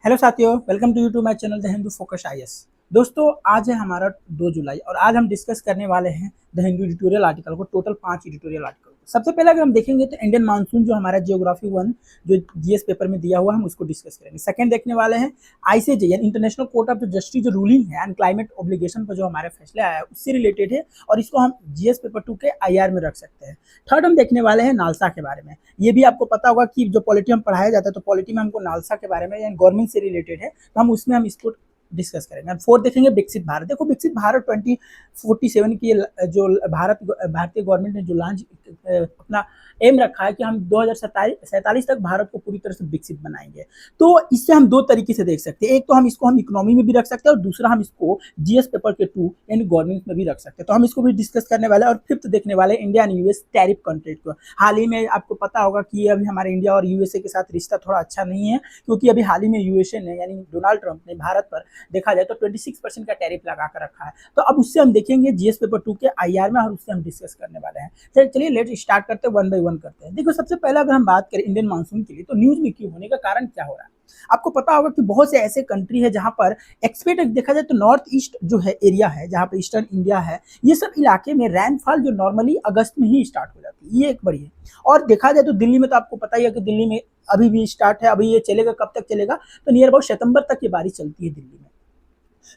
Hello साथियों, welcome to YouTube my channel the Hindu focus IAS. दोस्तों, आज है हमारा 2 जुलाई और आज हम डिस्कस करने वाले हैं द हिंदू एडिटोरियल आर्टिकल को, टोटल 5 एडिटोरियल आर्टिकल। सबसे पहले अगर हम देखेंगे तो इंडियन मानसून जो हमारा जियोग्राफी 1 जो जीएस पेपर में दिया हुआ है, हम उसको डिस्कस करेंगे। सेकंड देखने वाले हैं आईसीजे यानी इंटरनेशनल कोर्ट ऑफ जस्टिस जो रूलिंग है एंड क्लाइमेट ऑब्लिगेशन पर जो हमारे फैसले आया है उससे रिलेटेड है और इसको हम जीएस पेपर 2 के आईआर में रख सकते हैं। थर्ड हम देखने वाले हैं नालसा के बारे में। ये भी आपको पता होगा कि जो पॉलिटी में पढ़ाया जाता है तो पॉलिटी में हमको नालसा के बारे में यानी गवर्नमेंट से रिलेटेड है, तो हम उसमें हम इसको डिस्कस करेंगे। फोर्थ देखेंगे विकसित भारत। देखो, विकसित भारत 2047 की जो भारतीय गवर्नमेंट ने जो लॉन्च अपना एम रखा है कि हम 2047 तक भारत को पूरी तरह से विकसित बनाएंगे। तो इससे हम दो तरीके से देख सकते हैं। एक तो हम इसको हम इकोनॉमी में भी रख सकते हैं और दूसरा हम इसको जीएस पेपर के 2 यानी गवर्नमेंट में भी रख सकते हैं। तो हम इसको भी डिस्कस करने वाले हैं। और फिफ्थ देखने वाले India and US tariff contract को। हाल ही में आपको पता होगा कि अभी हमारे इंडिया और यूएसए के साथ रिश्ता थोड़ा अच्छा नहीं है, क्योंकि अभी हाल ही में यूएसए ने यानी डोनाल्ड ट्रंप ने भारत पर देखा जाए तो 26% का टैरिफ लगा कर रखा है। तो अब उससे हम देखेंगे जीएस पेपर 2 के आईआर में और उससे हम डिस्कस करने वाले हैं। चलिए लेट स्टार्ट करते हैं, वन बाय वन करते हैं। देखो, सबसे पहले अगर हम बात करें इंडियन मानसून के लिए तो न्यूज में क्यों होने का कारण क्या हो रहा है। आपको पता होगा कि बहुत से ऐसे कंट्री है जहां पर एक्सपेक्ट देखा जाए तो नॉर्थ ईस्ट जो है एरिया है, जहां पर ईस्टर्न इंडिया है, ये सब इलाके में रैनफॉल जो नॉर्मली अगस्त में ही स्टार्ट हो जाती है, ये एक बड़ी है। और देखा जाए तो दिल्ली में तो आपको पता ही है कि दिल्ली में अभी भी स्टार्ट है। अभी ये चलेगा, कब तक चलेगा, तो नियर अबाउट सितंबर तक ये बारिश चलती है दिल्ली में।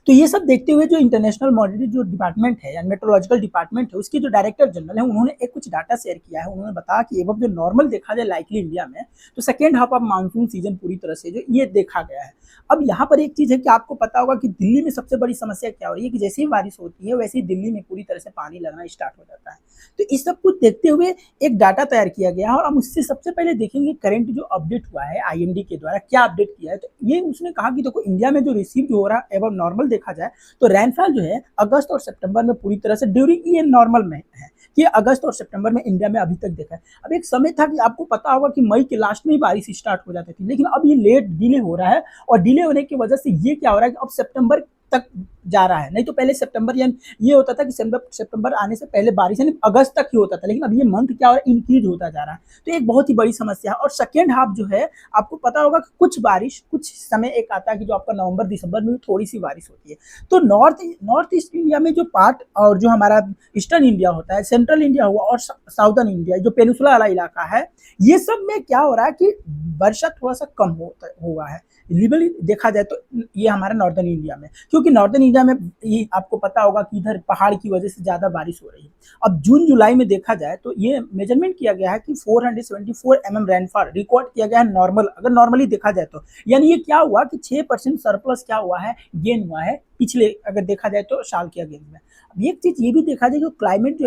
तो ये सब देखते हुए जो इंटरनेशनल मॉनिटरी जो डिपार्टमेंट है या मेट्रोलॉजिकल डिपार्टमेंट है, उसके जो डायरेक्टर जनरल है, उन्होंने एक कुछ डाटा शेयर किया है। उन्होंने बताया कि एवं जो नॉर्मल देखा जाए लाइकली इंडिया में, तो second half of monsoon season पूरी तरह से जो ये देखा गया है। अब यहाँ पर एक चीज है कि आपको पता होगा कि दिल्ली में सबसे बड़ी समस्या क्या हो रही है कि जैसे ही बारिश होती है वैसे ही दिल्ली में पूरी तरह से पानी लगना स्टार्ट हो जाता है। तो इस सब कुछ देखते हुए एक डाटा तैयार किया गया है और हम उससे सबसे पहले देखेंगे करंट जो अपडेट हुआ है आईएमडी के द्वारा, क्या अपडेट किया है। तो ये उसने कहा कि देखो, इंडिया में जो रिसीव जो हो रहा है एवं नॉर्मल देखा जाए तो रैनफॉल जो है अगस्त और सितंबर में पूरी तरह से ड्यूरिंग ये नॉर्मल में है कि अगस्त और सितंबर में इंडिया में अभी तक देखा है। अब एक समय था कि आपको पता होगा कि मई के लास्ट में ही बारिश स्टार्ट हो जाती थी, लेकिन अब ये लेट डिले हो रहा है और डिले होने की वजह से ये क्या हो रहा है कि अब सितंबर तक जा रहा है। नहीं तो पहले सितंबर यानी ये होता था कि सितंबर आने से पहले बारिश यानी अगस्त तक ही होता था, लेकिन अब ये मंथ क्या हो रहा है, इंक्रीज होता जा रहा है। तो एक बहुत ही बड़ी समस्या है। और सेकेंड हाफ जो है आपको पता होगा कि कुछ बारिश कुछ समय एक आता है कि जो आपका नवंबर दिसंबर में भी थोड़ी सी बारिश होती है। तो नॉर्थ ईस्ट इंडिया में जो पार्ट और जो हमारा ईस्टर्न इंडिया होता है, सेंट्रल इंडिया हुआ और साउदर्न इंडिया जो पेनिसुला वाला इलाका है, ये सब में क्या हो रहा है कि वर्षा थोड़ा सा कम हुआ है लिबली देखा जाए तो। ये हमारा नॉर्दर्न इंडिया में, क्योंकि नॉर्दर्न इंडिया में ये आपको पता होगा कि इधर पहाड़ की वजह से ज्यादा बारिश हो रही है। अब जून जुलाई में देखा जाए तो ये मेजरमेंट किया गया है कि 474 mm रेनफॉल रिकॉर्ड किया गया है नॉर्मल, अगर नॉर्मली देखा जाए तो। यानी ये क्या हुआ कि 6% सरप्लस क्या हुआ है, गेन हुआ है पिछले अगर देखा जाए तो साल के अगेंस्ट में। अब एक चीज ये भी देखा जाए जो क्लाइमेट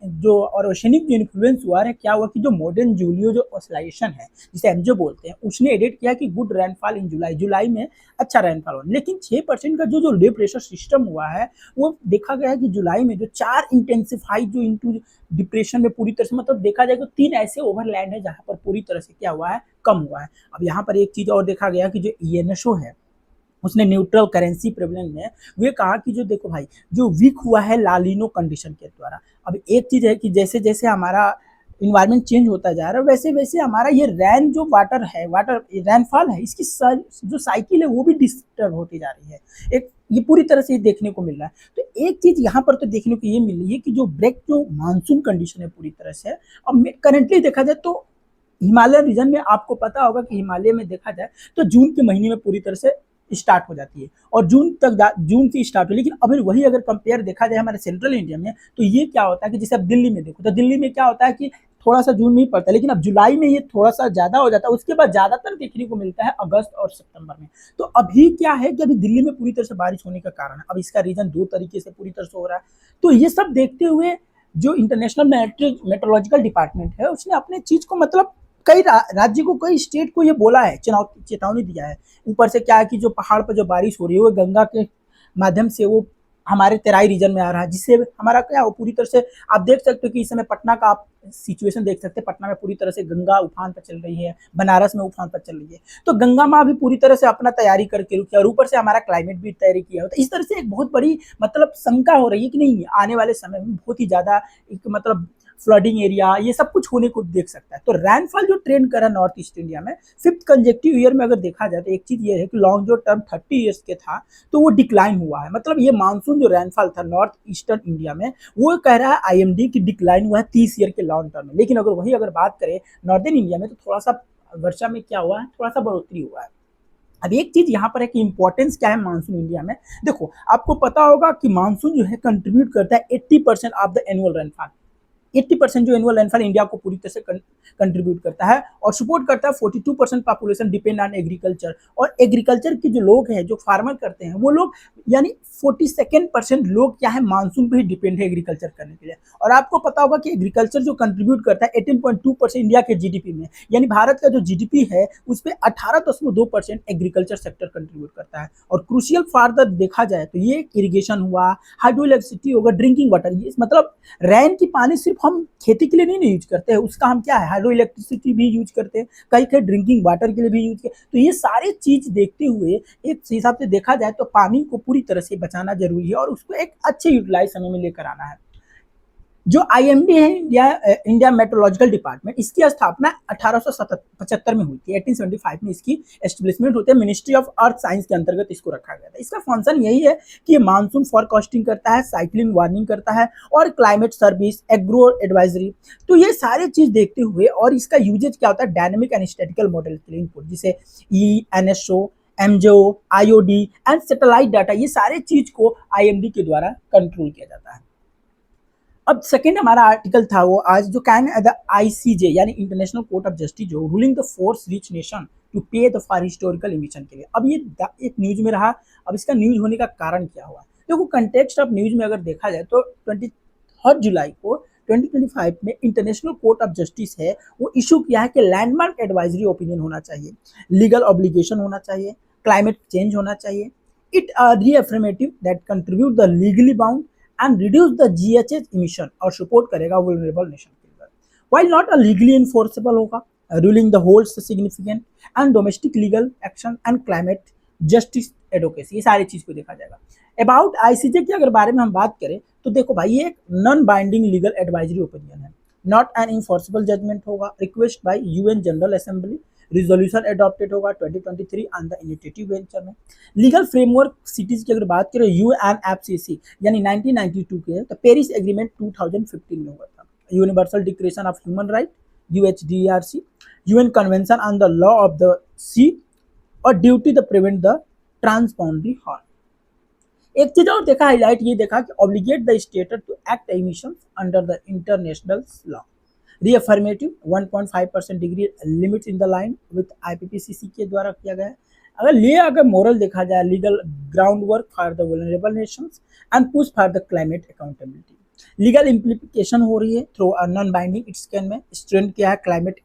जो और ओशनिक जो इन्फ्लुएंस हुआ है, क्या हुआ कि जो मॉडर्न जूलियो जो ऑसलेशन है जिसे एमजो बोलते हैं, उसने एडिट किया कि गुड रेनफॉल इन जुलाई में अच्छा रेनफॉल हो। लेकिन 6% का जो लो प्रेशर सिस्टम हुआ है, वो देखा गया है कि जुलाई में जो 4 इंटेंसिफाई जो इंटू डिप्रेशन में पूरी तरह से, मतलब देखा जाए तो 3 ऐसे ओवरलैंड है जहां पर पूरी तरह से क्या हुआ है, कम हुआ है। अब यहाँ पर एक चीज और देखा गया कि जो ईएनएसओ है उसने न्यूट्रल करेंसी प्रेवलेंस में वे कहा कि जो देखो भाई, जो वीक हुआ है लालिनो कंडीशन के द्वारा। अब एक चीज है कि जैसे जैसे हमारा इन्वायरमेंट चेंज होता जा रहा है वैसे वैसे हमारा ये रैन जो वाटर रैनफॉल है, इसकी जो साइकिल है वो भी डिस्टर्ब होती जा रही है। एक ये पूरी तरह से देखने को मिल रहा है। तो एक चीज यहाँ पर तो देखने को ये मिल रही है कि जो ब्रेक जो मानसून कंडीशन है पूरी तरह से, अब करेंटली देखा जाए तो हिमालय रीजन में आपको पता होगा कि हिमालय में देखा जाए तो जून के महीने में पूरी तरह से स्टार्ट हो जाती है और जून से स्टार्ट हो। लेकिन अभी वही अगर कंपेयर देखा जाए हमारे सेंट्रल इंडिया में, तो ये क्या होता है कि जैसे अब दिल्ली में देखो तो दिल्ली में क्या होता है कि थोड़ा सा जून में ही पड़ता है, लेकिन अब जुलाई में ये थोड़ा सा ज्यादा हो जाता है। उसके बाद ज्यादातर देखने को मिलता है अगस्त और सितंबर में। तो अभी क्या है कि अभी दिल्ली में पूरी तरह से बारिश होने का कारण है, अब इसका रीजन दो तरीके से पूरी तरह से हो रहा है। तो ये सब देखते हुए जो इंटरनेशनल मेट्रोलॉजिकल डिपार्टमेंट है उसने अपने चीज को मतलब कई राज्य को कई स्टेट को ये बोला है, चेतावनी दिया है। ऊपर से क्या है कि जो पहाड़ पर जो बारिश हो रही है वो गंगा के माध्यम से वो हमारे तेराई रीजन में आ रहा है, जिससे हमारा क्या हो पूरी तरह से आप देख सकते हो कि इस समय पटना का आप सिचुएशन देख सकते हैं। पटना में पूरी तरह से गंगा उफान पर चल रही है, बनारस में उफान पर चल रही है। तो गंगा माँ भी पूरी तरह से अपना तैयारी करके रुकी और ऊपर से हमारा क्लाइमेट भी तैयारी किया होता है। इस तरह से एक बहुत बड़ी मतलब शंका हो रही है कि नहीं आने वाले समय में बहुत ही ज्यादा एक मतलब फ्लडिंग एरिया, ये सब कुछ होने को देख सकता है। तो रैनफॉल जो ट्रेंड कर रहा है नॉर्थ ईस्ट इंडिया में 5th कंजेक्टिव ईयर में अगर देखा जाए तो एक चीज ये है कि लॉन्ग जो टर्म 30 ईयर्स के था तो वो डिक्लाइन हुआ है। मतलब ये मानसून जो रैनफॉल था नॉर्थ ईस्टर्न इंडिया में वो कह रहा है आईएमडी की डिक्लाइन हुआ है 30 ईयर के लॉन्ग टर्म में। लेकिन अगर बात करें नॉर्दर्न इंडिया में तो थोड़ा सा वर्षा में क्या हुआ है, थोड़ा सा बढ़ोतरी हुआ है। अब एक चीज यहाँ पर है कि इंपॉर्टेंस क्या है मानसून इंडिया में। देखो आपको पता होगा कि मानसून जो है कंट्रीब्यूट करता है 80% ऑफ द एनुअल रेनफॉल। 80% जो एनुअल रेनफॉल इंडिया को पूरी तरह से कंट्रीब्यूट करता है और सपोर्ट करता है। 42% पॉपुलेशन डिपेंड ऑन एग्रीकल्चर, और एग्रीकल्चर के जो लोग हैं जो फार्मर करते हैं वो लोग यानी 42% लोग क्या है मानसून पे ही डिपेंड है एग्रीकल्चर करने के लिए। और आपको पता होगा कि एग्रीकल्चर जो कंट्रीब्यूट करता है 18.2% इंडिया के जीडीपी में, यानी भारत का जो जीडीपी है उस पर 18.2% एग्रीकल्चर सेक्टर कंट्रीब्यूट करता है। और क्रूशियल फार्दर देखा जाए तो ये इरिगेशन हुआ, हाइड्रो इलेक्ट्रिसिटी होगा, ड्रिंकिंग वाटर, ये मतलब रैन की पानी सिर्फ हम खेती के लिए नहीं यूज करते हैं, उसका हम क्या है हाइड्रो इलेक्ट्रिसिटी भी यूज करते हैं, कई कई ड्रिंकिंग वाटर के लिए भी यूज करते हैं। तो ये सारे चीज देखते हुए एक हिसाब से देखा जाए तो पानी को पूरी तरह से बचाना जरूरी है और उसको एक अच्छे यूटिलाइज समय में लेकर आना है। जो आईएमडी है इंडिया मेट्रोलॉजिकल डिपार्टमेंट, इसकी स्थापना 1875 में हुई थी। 1875 में इसकी एस्टेब्लिशमेंट होती है। मिनिस्ट्री ऑफ अर्थ साइंस के अंतर्गत इसको रखा गया था। इसका फंक्शन यही है कि ये मानसून फॉरकास्टिंग करता है, साइक्लिंग वार्निंग करता है और क्लाइमेट सर्विस, एग्रो एडवाइजरी। तो ये सारे चीज देखते हुए और इसका यूजेज क्या होता है डायनेमिक एंड स्टैटिकल मॉडल के लिए इनपुट, जिसे NSO, MJO, IOD and satellite data, ये सारे चीज को आईएमडी के द्वारा कंट्रोल किया जाता है। अब सेकंड हमारा आर्टिकल था वो आज जो कैन द आईसीजे यानी इंटरनेशनल कोर्ट ऑफ जस्टिस जो ruling the force rich nation to pay the for historical emission के लिए। अब ये एक न्यूज में रहा। अब इसका न्यूज होने का कारण क्या हुआ, देखो कंटेक्स्ट ऑफ न्यूज में अगर देखा जाए तो 23 जुलाई को 2025 में इंटरनेशनल कोर्ट ऑफ जस्टिस है वो इशू किया है कि लैंडमार्क एडवाइजरी ओपिनियन होना चाहिए, लीगल ऑब्लिगेशन होना चाहिए, क्लाइमेट चेंज होना चाहिए। It reaffirmative that contribute the legally bound and reduce the GHG emission और support करेगा vulnerable nation के लिए। While not a legally enforceable होगा, ruling the holds significant and domestic legal action and climate justice advocacy, ये सारी चीज को देखा जाएगा। About ICJ की अगर बारे में हम बात करें तो देखो भाई ये एक non binding legal advisory opinion है, नॉट एन इन्फोर्सेबल जजमेंट होगा, request bye UN general assembly, resolution adopted होगा 2023 ऑन द इनिशिएटिव वेंचर में। लीगल फ्रेमवर्क सिटीज की अगर बात करें यूएनएफसीसी यानी 1992 के, तो पेरिस एग्रीमेंट 2015 में हुआ था। Universal declaration of human right UHDRC, UN convention on the law of the sea और duty the prevent the transboundary harm. एक चीज और देखा हाईलाइट ये देखा कि obligate the state to act emissions under the international law, reaffirmative 1.5% degree limits in the line with IPPCC के द्वारा किया गया है। अगर मोरल देखा जाए legal groundwork for the vulnerable nations and push for the climate accountability. Legal implication हो रही है through non binding its can में स्ट्रेंथ किया है क्लाइमेट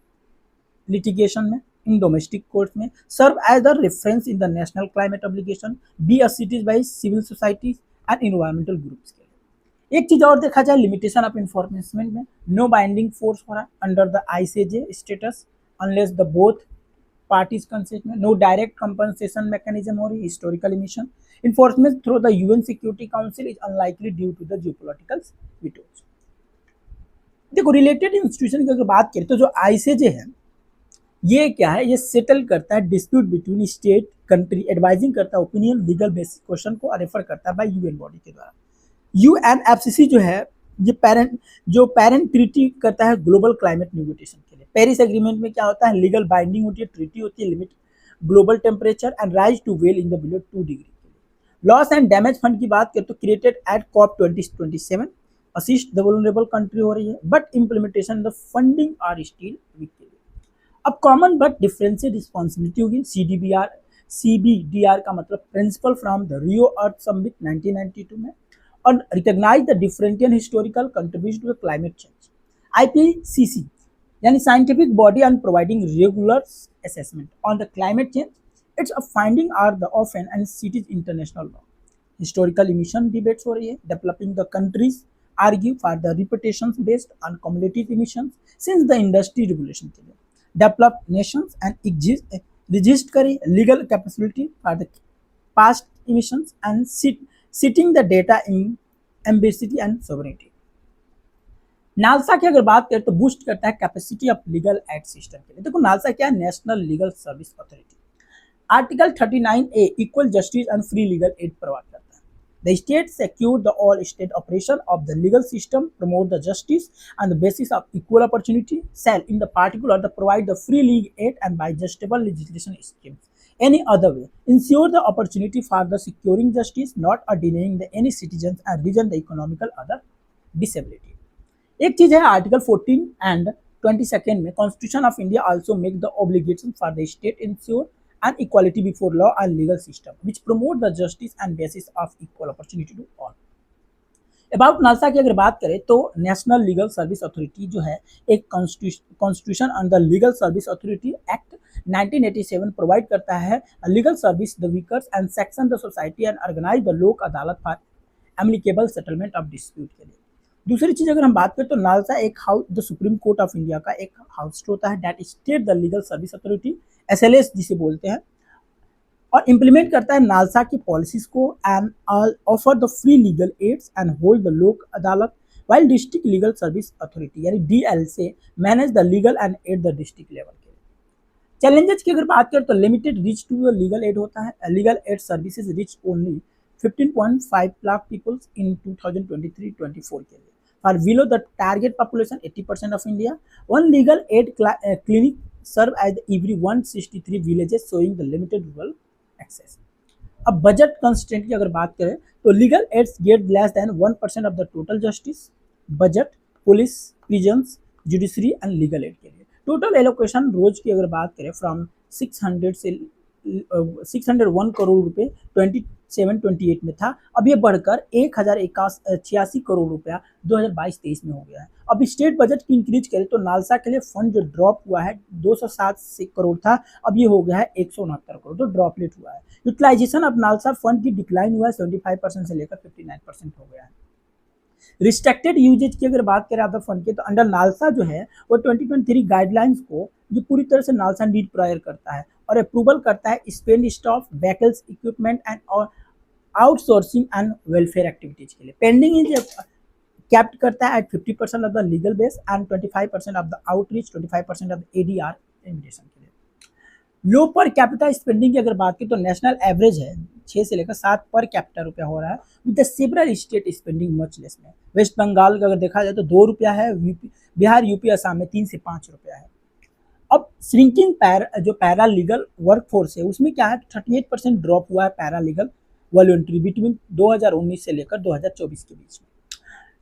लिटिगेशन में इन डोमेस्टिक कोर्ट में, serve as the reference in the national climate obligation, be assisted by civil society and environmental groups के लिए। एक चीज और देखा जाए लिमिटेशन ऑफ इन्फोर्समेंट में, नो बाइंडिंग फोर्स हो रहा है under the ICJ status unless the both parties consent में, नो डायरेक्ट कंपनसेशन मैकेनिज्म हो रही है, historical emission enforcement through the UN security council is unlikely due to the geopolitical vetoes. देखो related institution की अगर बात करें तो जो आईसीजे है ये क्या है, ये सेटल करता है dispute between state country, advising करता है ओपिनियन लीगल बेसिक क्वेश्चन को रेफर करता है बाय यूएन बॉडी के द्वारा। यूएनएफसीसी जो है ये पेरेंट ट्रीटी करता है ग्लोबल क्लाइमेट नेगोशिएशन के लिए। पेरिस एग्रीमेंट में क्या होता है लीगल बाइंडिंग होती है, ट्रीटी होती है, limit global temperature and rise to well in the below 2 degree के लिए। लॉस एंड डैमेज फंड की बात करें तो created at COP 2027 assist the vulnerable country हो रही है, but implementation the funding are still weak. अब कॉमन बट डिफरेंशिएट रिस्पॉन्सिबिलिटी होगी सीडीबीआर, सीबीडीआर का मतलब principle from the Rio earth summit 1992 में, और recognise the differential historical contribution to the climate change. IPCC यानी scientific body on providing regular assessment on the climate change, it's a finding are the often and cities international law. Historical emission debates हो रही है, developing the countries argue for the reputations based on cumulative emissions since the industry regulation के लिए। Developed nations and register करें legal capability for the past emissions and setting the data in ambiguity and sovereignty. NALSA की अगर बात करें तो boost करता है capacity of legal aid system के लिए। देखो नालसा क्या है, national legal service authority. Article 39A equal justice and free legal aid provide करता है। The state secure the all state operation of the legal system, promote the justice on the basis of equal opportunity, shall in the particular the provide the free legal aid and by justable legislation schemes. Any other way, ensure the opportunity for the securing justice, not or denying the any citizens and region the economical other disability. एक चीज है article 14 and 22 में constitution of India also make the obligation for the state ensure and equality before law and legal system which promote the justice and basis of equal opportunity to all. About NALSA की अगर बात करें तो national legal service authority जो है एक constitution under legal service authority act 1987 provide करता है legal service the weakers and section the society and organise the Lok Adalat for amicable settlement of dispute के लिए। दूसरी चीज अगर हम बात करें तो नालसा एक house the supreme court of India का एक हाउस होता है that state the legal service authority SLS जिसे बोलते हैं, और इम्प्लीमेंट करता है नालसा की पॉलिसीज को and offer the free legal aids and hold the Lok Adalat while district legal service authority यानी डीएल से manage the legal and at the district level के। चैलेंजेस की अगर बात करें तो limited reach to the legal aid होता है। Legal aid services reach only 15.5 lakh peoples in 2023-24 के लिए। For below the target population 80% of India, one legal aid clinic serve as every 163 villages showing the limited rural access. अब budget constant की अगर बात करें तो legal aids get less than 1% of the total justice budget police prisons judiciary and legal aid के लिए। Total allocation रोज की अगर बात करें फ्रॉम 601 करोड़ रुपए 27-28 में था, अब ये बढ़कर 1086 करोड़ रुपया 2022-23 में हो गया है। अब स्टेट बजट की इंक्रीज करें तो नालसा के लिए फंड जो ड्रॉप हुआ है 207 करोड़ था, अब ये हो गया है 169 करोड़, तो ड्रॉपलेट हुआ है। यूटिलाइजेशन ऑफ नालसा फंड की डिक्लाइन हुआ है 75% से लेकर 59% हो गया है। रिस्ट्रिक्टेड यूजेज की अगर बात करें अदर फंड के तो अंडर नालसा जो है वो 2023 गाइडलाइंस को जो पूरी तरह से नालसा नीड प्रायर करता है और अप्रूवल करता है spend staff vehicles equipment and outsourcing and welfare activities के लिए। पेंडिंग इज कैप्ट करता है at 50% of the legal base and 25% of the outreach 25% of the ADR invitation के लिए। लो पर कैपिटा स्पेंडिंग की अगर बात करें तो नेशनल एवरेज है 6 से लेकर 7 पर कैपिटा रुपया हो रहा है with the several state spending much less में। वेस्ट बंगाल का अगर देखा जाए तो 2 रुपया है, बिहार यूपी असम में 3 से 5 रुपया है। अब श्रिंकिंग जो पैरा लीगल वर्क फोर्स है उसमें क्या है 38% ड्रॉप हुआ है पैरा लीगल वॉलंटरी बिटवीन 2019 से लेकर 2024 के बीच में।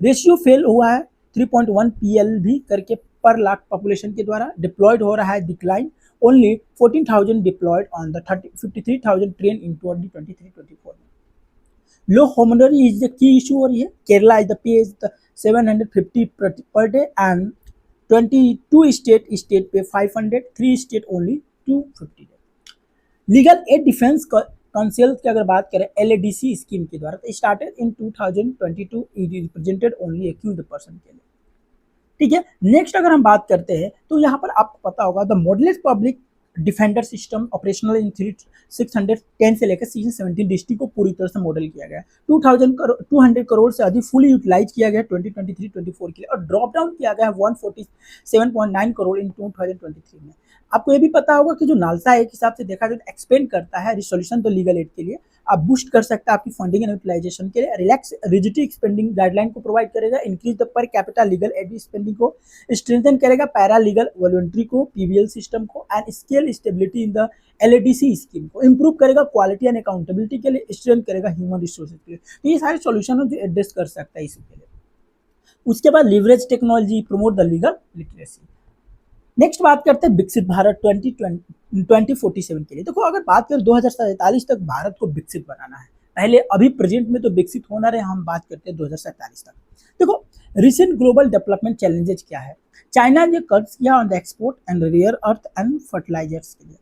रेशियो फेल हुआ है 3.1 PLV करके पर लाख पॉपुलेशन के द्वारा। डिप्लॉयड हो रहा है decline only 14,000 deployed on the 53,000 trained in 2023-24 में। Low homogeneity is the key issue हो रही है। Kerala is the pay is the 750 per day and 22 state pay 500, 3 state only 250 day। Legal aid defence council की अगर बात करें LADC स्कीम के द्वारा तो started in 2022 it represented only accused person के लिए। ठीक है, नेक्स्ट अगर हम बात करते हैं तो यहाँ पर आपको पता होगा the modulus public defender system operational in 610 से लेकर 617 डिस्ट्रिक्ट को पूरी तरह से मॉडल किया गया है। 200 करोड़ से अधिक फुली यूटिलाइज किया गया 2023-24 के लिए और ड्रॉप डाउन किया गया है 147.9 करोड़ इन 2023 में। आपको ये भी पता होगा कि जो नालसा एक हिसाब से देखा जाए तो एक्सपेंड करता है रिसोल्यूशन द लीगल एड के लिए, आप बूस्ट कर सकते हैं आपकी फंडिंग एंड यूटिलाइजेशन के लिए। रिलैक्स रिजिडिटी स्पेंडिंग गाइडलाइन को प्रोवाइड करेगा, increase the per capita legal aid spending को स्ट्रेंथन करेगा, पैरा लीगल वॉलंटरी को PVL सिस्टम को and scale stability in the LADC scheme को इंप्रूव करेगा, क्वालिटी एंड अकाउंटेबिलिटी के लिए स्ट्रेंथ करेगा ह्यूमन रिसोर्सेज के लिए। तो ये सारे सॉल्यूशन है जो एड्रेस कर सकता है इसके लिए। उसके बाद leverage technology promote the legal literacy. Next बात करते हैं विकसित भारत 2047 के लिए। देखो अगर बात करें 2047 तक भारत को विकसित बनाना है, पहले अभी प्रेजेंट में तो विकसित होना रहे, हम बात करते हैं 2047 तक। देखो रिसेंट ग्लोबल डेवलपमेंट चैलेंजेस क्या है। चाइना ने कर्ज किया on the export and rare earth and fertilisers के लिए।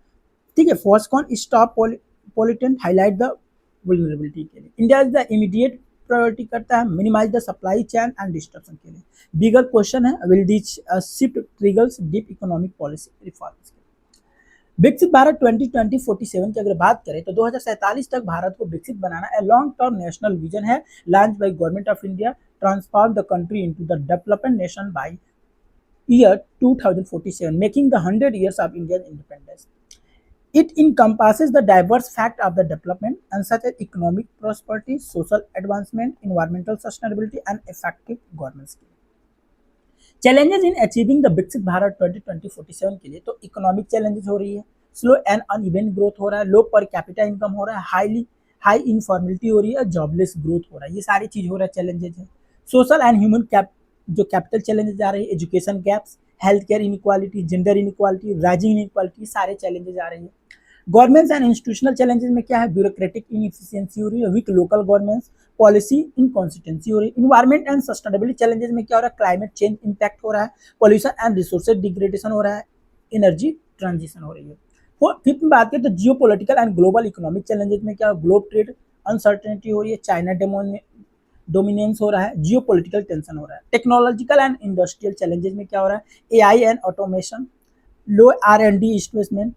ठीक है, Foxconn stop pollutant highlight the vulnerability के लिए। India is the immediate priority करता है minimise the supply chain and disruption के लिए। बिगर क्वेश्चन है will this shift triggers deep economic policy reforms. Viksit Bharat 2047 की अगर बात करें तो 2047 तक भारत को विकसित बनाना a long term national vision है launch by government of India transform the country into the development nation by year 2047, making the 100 years of Indian independence. It encompasses the diverse fact of the development and such as economic prosperity, social advancement, environmental sustainability, and effective governance. Challenges in achieving the विकसित भारत 2047 के लिए तो economic challenges हो रही है, slow and uneven growth हो रहा है, लो पर कैपिटा इनकम हो रहा है, हाई इनफॉर्मेलिटी हो रही है, जॉबलेस ग्रोथ हो रहा है, ये सारी चीज हो रहा है चैलेंजेस है। सोशल एंड ह्यूमन जो कैपिटल चैलेंजेस आ रही है, education gaps, health care inequality, gender inequality, rising inequality, सारे चैलेंजेस आ रही है। गवर्नमेंट्स एंड इंस्टीट्यूशनल चैलेंजेस में क्या है, ब्यूरोक्रेटिक इनएफिशिएंसी हो रही है, वीक लोकल गवर्नमेंट्स, पॉलिसी इनकॉन्सिस्टेंसी हो रही है। इन्वायरमेंट एंड सस्टेनेबिलिटी चैलेंजेस में क्या हो रहा है, क्लाइमेट चेंज इंपैक्ट हो रहा है, पॉल्यूशन एंड रिसोर्सेज डिग्रेडेशन हो रहा है, एनर्जी ट्रांजिशन हो रही है। फिफ्थ में बात करें तो geo political and global economic challenges में क्या, ग्लोब ट्रेड अनसर्टेनिटी हो रही है, चाइना डोमिनेंस हो रहा है, जियो पोलिटिकल टेंशन हो रहा है। टेक्नोलॉजिकल एंड इंडस्ट्रियल चैलेंजेस में क्या हो रहा है, AI and automation, low R&D investment,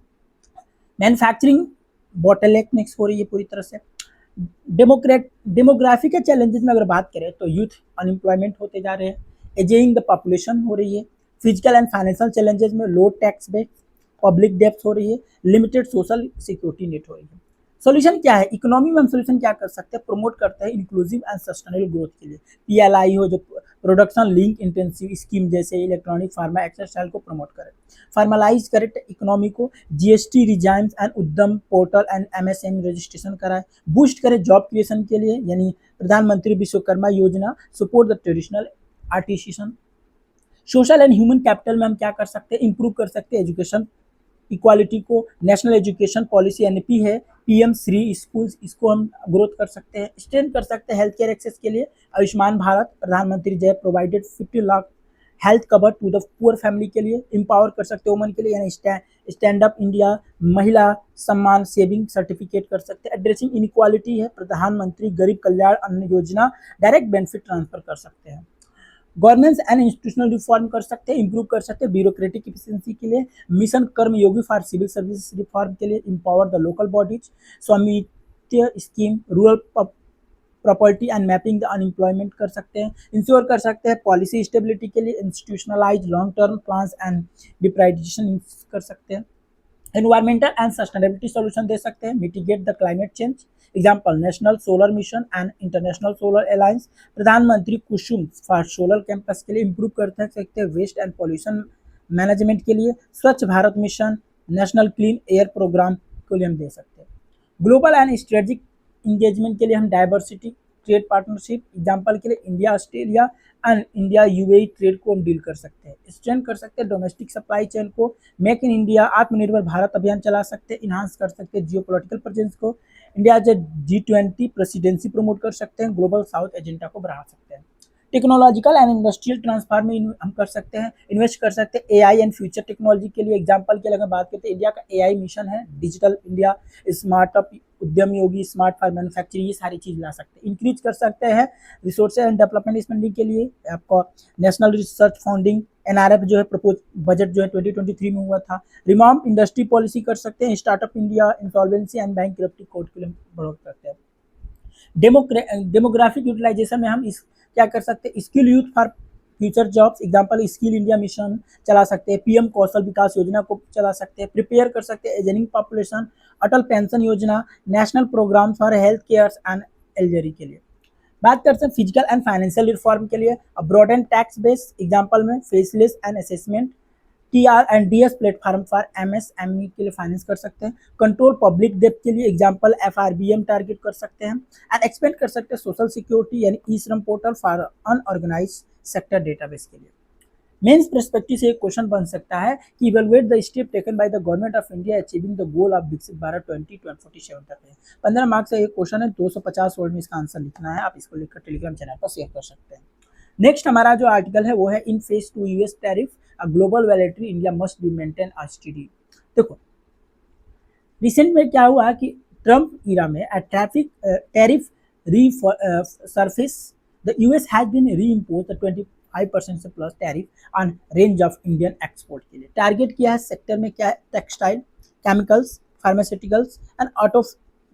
manufacturing bottlenecks हो रही है पूरी तरह से। डेमोग्राफी के चैलेंजेस में अगर बात करें तो यूथ अनएम्प्लॉयमेंट होते जा रहे हैं, एजिंग द पॉपुलेशन हो रही है, फिजिकल एंड फाइनेंशियल चैलेंजेस में लो टैक्स बेस, पब्लिक डेब्ट हो रही है, लिमिटेड सोशल सिक्योरिटी नेट हो रही है। सोल्यूशन क्या है, इकोनॉमी में हम सोल्यूशन क्या कर सकते हैं, प्रमोट करते हैं इंक्लूसिव एंड सस्टेनेबल ग्रोथ के लिए, PLI हो जो प्रोडक्शन लिंक इंटेंसिव स्कीम जैसे इलेक्ट्रॉनिक फार्मा एक्सरसाइज को प्रमोट करें, फॉर्मलाइज करे इकोनॉमी को, GST रिजाइम्स एंड उद्यम पोर्टल एंड MSME रजिस्ट्रेशन कराए, बूस्ट करे जॉब क्रिएशन के लिए यानी प्रधानमंत्री विश्वकर्मा योजना, support the traditional artisan. Social and human capital में हम क्या कर सकते हैं, इंप्रूव कर सकते हैं एजुकेशन इक्वालिटी को, नेशनल एजुकेशन पॉलिसी NEP है, PM श्री स्कूल्स, इसको हम ग्रोथ कर सकते हैं, स्ट्रेंथ कर सकते हैं हेल्थ केयर एक्सेस के लिए, Ayushman Bharat Pradhanmantri Jay provided 50 lakh health cover to the poor family के लिए, एम्पावर कर सकते हैं वुमन के लिए यानी स्टैंड अप इंडिया, महिला सम्मान सेविंग सर्टिफिकेट कर सकते हैं, एड्रेसिंग इनइक्वालिटी है, प्रधानमंत्री गरीब कल्याण अन्न योजना डायरेक्ट बेनिफिट ट्रांसफर कर सकते हैं, गवर्नेंस एंड इंस्टीट्यूशनल रिफॉर्म कर सकते हैं, इंप्रूव कर सकते हैं ब्यूरोक्रेटिक एफिशिएंसी के लिए, mission Karmayogi for civil service reform के लिए, empower the local bodies, Swamitva scheme, rural property and mapping the unemployment कर सकते हैं, इंश्योर कर सकते हैं पॉलिसी स्टेबिलिटी के लिए, institutionalise long term plans and डिप्राइजेशन कर सकते हैं, एनवायरमेंटल एंड सस्टेनेबिलिटी सॉल्यूशन दे सकते हैं, mitigate the climate change, example national solar mission and international solar alliance, Pradhan Mantri Kusum for solar campus के लिए, इंप्रूव कर सकते हैं वेस्ट एंड पॉल्यूशन मैनेजमेंट के लिए, Swachh Bharat mission, national clean air programme के लिए हम दे सकते हैं, ग्लोबल एंड स्ट्रेटेजिक इंगेजमेंट के लिए हम डाइवर्सिटी ट्रेड पार्टनरशिप, एग्जाम्पल के लिए India Australia and India UAE trade को हम डील कर सकते हैं, स्ट्रेंथ कर सकते हैं डोमेस्टिक सप्लाई चेन को, मेक इन इंडिया आत्मनिर्भर भारत अभियान चला सकते हैं, इन्हांस कर सकते हैं जियो पोलिटिकल प्रेजेंस को, इंडिया G20 प्रेसिडेंसी प्रमोट कर सकते हैं, ग्लोबल साउथ एजेंडा को बढ़ा सकते हैं, टेक्नोलॉजिकल एंड इंडस्ट्रियल ट्रांसफार्म में हम कर सकते हैं, इन्वेस्ट कर सकते हैं AI एंड फ्यूचर टेक्नोलॉजी के लिए, एग्जांपल के लिए अगर बात करते हैं इंडिया का AI मिशन है, डिजिटल इंडिया, स्मार्टअप उद्यम योगी, स्मार्ट फॉर मैन्युफैक्चरिंग, ये सारी चीज ला सकते हैं, इंक्रीज कर सकते हैं रिसोर्सेज एंड डेवलपमेंट स्पेंडिंग के लिए, आपको नेशनल रिसर्च फंडिंग NRF जो है प्रपोज बजट जो है 2023 में हुआ था, रिमॉर्म इंडस्ट्री पॉलिसी कर सकते हैं, startup India, insolvency and bankruptcy code के लिए बढ़ोत करते हैं, डेमोग्राफिक यूटिलाइजेशन में हम इस क्या कर सकते हैं, skill youth for future jobs, example skill India mission चला सकते हैं, PM कौशल विकास योजना को चला सकते हैं, प्रिपेयर कर सकते हैं ageing population, Atal pension Yojana, national programme for health care and elderly के लिए। बात करते हैं फिजिकल एंड फाइनेंशियल रिफॉर्म के लिए, broad and tax base, example में faceless and assessment, TR&DS platform for MSME के लिए फाइनेंस कर सकते हैं, कंट्रोल पब्लिक डेब्ट के लिए एग्जांपल FRBM टारगेट कर सकते हैं, एंड एक्सपेंड कर सकते हैं सोशल सिक्योरिटी यानी e-Shram portal for unorganised sector database के लिए। मेंस पर्सपेक्टिव से एक क्वेश्चन बन सकता है कि evaluate the step taken by the government of India achieving the goal of विकसित भारत 2047 तक है। 15 मार्क्स का एक क्वेश्चन है, 250 वर्ड में इसका आंसर लिखना है, आप इसको लिखकर टेलीग्राम चैनल पर शेयर कर सकते हैं। नेक्स्ट हमारा जो आर्टिकल है वो है in phase 2 US tariff a global volatility India must be maintain STD। देखो रिसेंट में क्या हुआ कि ट्रम्प इरा में tariff surface the US has been reimpose the 25% से plus tariff on range of Indian export के लिए। टारगेट किया है सेक्टर में क्या है, textile, chemicals, pharmaceuticals and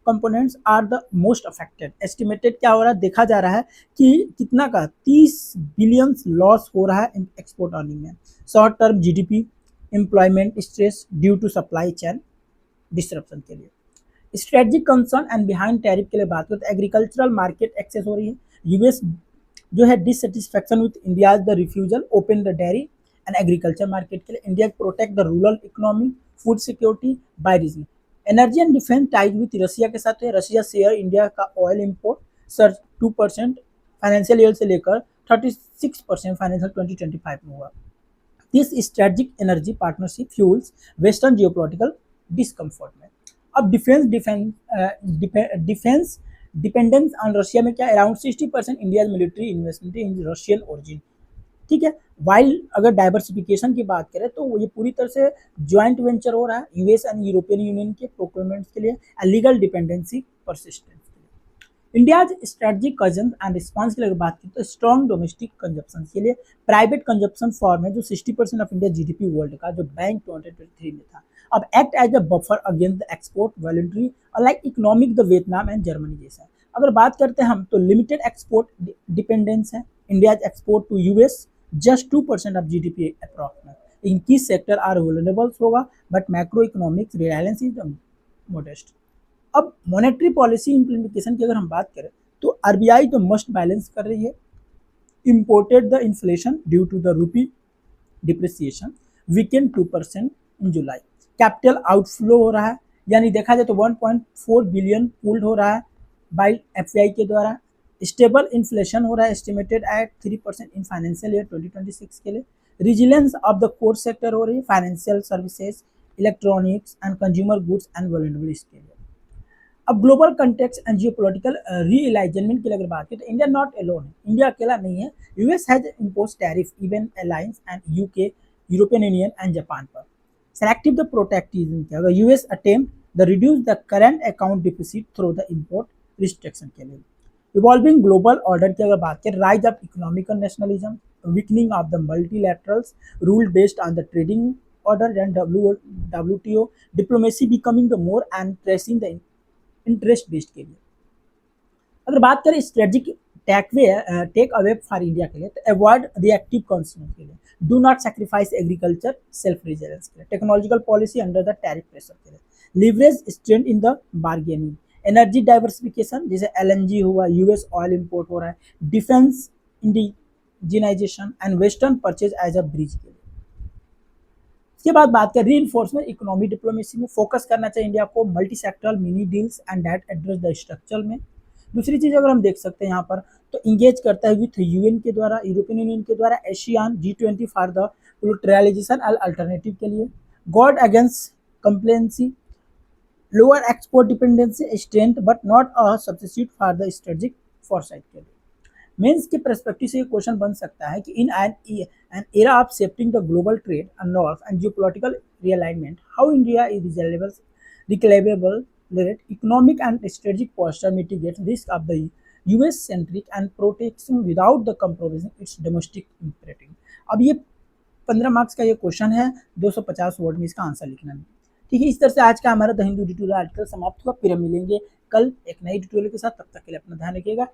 components are the most affected. Estimated क्या हो रहा है, देखा जा रहा है कि कितना का 30 बिलियन लॉस हो रहा है एक्सपोर्ट अर्निंग में। Short term GDP, employment stress due to supply chain disruption के लिए। Strategic concern and behind tariff के लिए बात करें तो एग्रीकल्चरल मार्केट एक्सेस हो रही है। यूएस जो है dissatisfaction with India the refusal open the dairy and agriculture market के लिए। India protect the rural economy, food security by reason. Energy and defence ties with Russia के साथ है। रशिया शेयर इंडिया का oil import surge 2% financial year से लेकर 36% financial 2025 में हुआ। This strategic energy partnership fuels western geopolitical discomfort में। अब डिफेंस डिपेंडेंस ऑन रशिया में क्या, अराउंड 60% इंडिया मिलिट्री इन्वेस्टमेंट इन रशियन ओरिजिन। ठीक है, वाइल अगर डाइवर्सिफिकेशन की बात करें तो ये पूरी तरह से ज्वाइंट वेंचर हो रहा है यूएस एंड यूरोपियन यूनियन के प्रोक्योरमेंट के लिए, लीगल डिपेंडेंसी परसिस्टेंस के लिए। India's strategic cousin and response की अगर बात करें तो स्ट्रॉन्ग डोमेस्टिक कंजप्शन के लिए प्राइवेट कंजप्शन फॉर्म है जो 60% ऑफ इंडिया जीडीपी वर्ल्ड का, जो बैंक 2023 में था। अब act as a buffer against the export voluntary like economic the Vietnam and Germany जैसा। अगर बात करते हैं हम तो लिमिटेड एक्सपोर्ट डिपेंडेंस है। India export to US just 2% of GDP approximate. In key sector are vulnerable होगा but macro economic reliance is modest. अब मॉनेटरी पॉलिसी इंप्लीमेंटेशन की अगर हम बात करें तो आरबीआई तो मस्ट बैलेंस कर रही है। Imported the inflation due to the rupee depreciation weakened 2% in July. Capital outflow हो रहा है, यानी देखा जाए तो 1.4 बिलियन पूल्ड हो रहा है बाय एफआई के द्वारा। स्टेबल इन्फ्लेशन हो रहा है estimated at 3% in financial year 2026 के लिए। Resilience of the core sector हो रही है, financial services, electronics and consumer goods and vulnerables के लिए। अब global context and geopolitical realignment की अगर बात करें तो इंडिया नॉट अलोन है, इंडिया अकेला नहीं है। US has impose tariff even alliance and UK, European Union and Japan पर। सेलेक्टिव द प्रोटेक्टिज्म के अगर US attempt the reduce the current account deficit through the import restriction के लिए। Evolving global order की अगर बात करें, rise of economical nationalism, weakening of the multilaterals rule based on the trading order and WTO diplomacy becoming the more and tracing the interest based के लिए। अगर बात करें strategic takeaway for India के लिए तो अवॉइड रिएक्टिव कंज्यूमर के लिए, do not sacrifice agriculture self reliance के लिए, technological policy under the tariff pressure के लिए, leverage strength in the bargaining, energy diversification जैसे एलएनजी हुआ, यूएस ऑयल इंपोर्ट हो रहा है, defence indigenisation and western purchase as a bridge के लिए। इसके बाद बात करें रीइंफोर्समेंट इकोनॉमी डिप्लोमेसी में फोकस करना चाहिए इंडिया को, multi sectoral mini deals and that address the structure में। दूसरी चीज अगर हम देख सकते हैं यहाँ पर तो इंगेज करता है विथ यूएन के द्वारा, यूरोपियन यूनियन के द्वारा, ASEAN G20 for the pluralism and alternative के लिए, guard against complacency, lower export dependency strength but not a substitute for the strategic foresight के लिए। मेंस के पर्सपेक्टिव से ये क्वेश्चन बन सकता है कि in an era of shifting the global trade and north and geopolitical realignment, how India is recalibrate rate economic and strategic posture mitigate risk of the US centric and protection without the compromising its domestic imperative। अब ये 15 marks का ये question है, 250 word में इसका answer लिखना है। ठीक है, इस तरह से आज का हमारा द हिंदू ट्यूटोरियल आर्टिकल समाप्त हुआ। फिर हम मिलेंगे कल एक नई ट्यूटोरियल के साथ, तब तक के लिए अपना ध्यान रखिएगा।